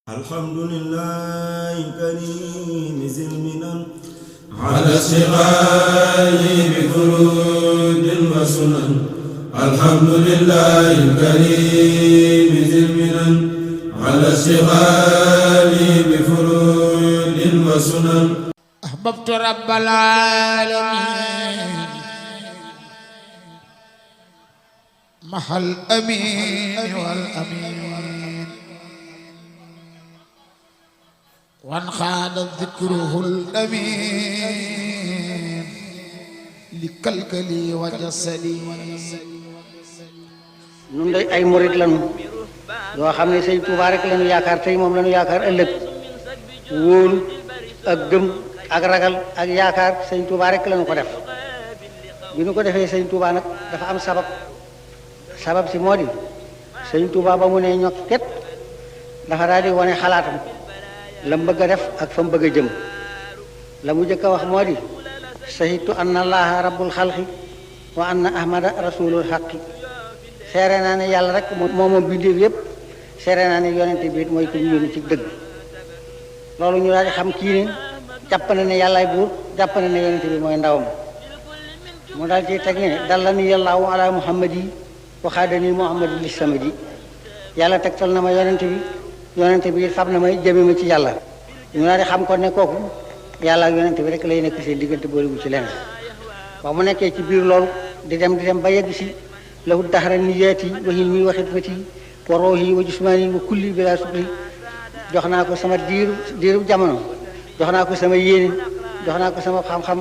الحمد لله الكريم ذي المنن على اشتغال بفروض وسنن. الحمد لله الكريم ذي المنن على اشتغال بفروض وسنن. أحببت رب العالمين محل الأمين والأمين وانخاد ذكره الأمين لكلكلي وجسدي. ñun day ay murit lañu yoo xam ne sëñ Tuubaa rek lañu yaakaar tey moom lañu yaakaar ëllëg wóolu ak gëm ak ragal ak yaakaar sëñ Tuubaa rek lañu ko def. bi ñu ko defee sëñ Tuubaa nag dafa am sabab si moo di sëñ Tuubaa ba mu ne ñokket dafa daal di wane xalaatam la mu bëgg a def ak fa mu bëgg a jëm. la mu jëkk a wax moo di shahidtu anna allaha rabbul xalqi wa anna ahmada rasulul xaqi. seere naa ne yàlla rek moom bindeef yépp seere naa ne yonente bi mooy ko ñu yónni ci dëgg. loolu ñu daal di xam kii ne jàpp na ne yàllaay buur jàpp na ne yonente bi mooy ndawam. mu daal ci teg ne dallani yàllaahu ala muhammadi wa xaadani muhammadi li samadi. yàlla tegtal na ma yonente bi fab na may jëme ma ci yàlla. ñu daal di xam ko ne kooku yàlla ak yonente bi rek lay nekk seen diggante boole bu ci leneen. ba mu nekkee ci biir loolu di dem ba yegg si lahu daxara niyaati wa hilmi wa xidmati wa roohi wa jismaani wa kulli bila sukri. jox naa ko sama diiru jamono jox naa ko sama yéene jox naa ko sama xam-xam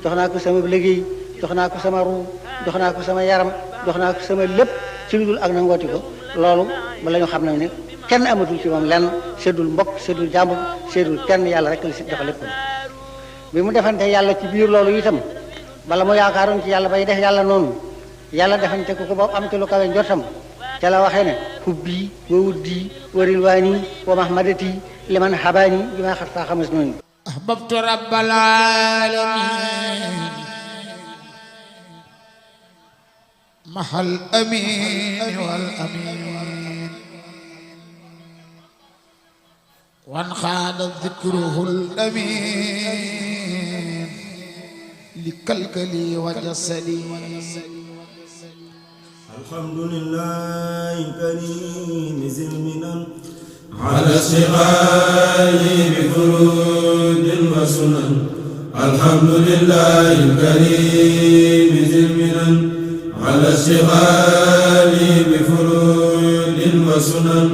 jox naa ko sama liggéey jox naa ko sama ruu jox naa ko sama yaram jox naa ko sama lépp ci lu dul ak na ngooti ko. loolu ba la ñu xam ne kenn amatul ci moom lenn seddul mbokk seddul jàmbur seddul kenn yàlla rek la si dafa lépp. bi mu defante yàlla ci biir loolu itam bala mu yaakaaroon ci yàlla bay def yàlla noonu yàlla defante ko ba am ci lu kawe njortam ca la waxee ne hubbi wa wuddi wa rilwaani wa mahmadati liman habaani bi ma xat faa xamas noonu. أحببت رب العالمين محل الأمين والأمين وانخاد ذكره الأمين لكلكلي وجسدي. الحمد لله الكريم ذي المنن على اشتغال بفروض وسنن. الحمد لله الكريم ذي المنن على اشتغال بفروض وسنن.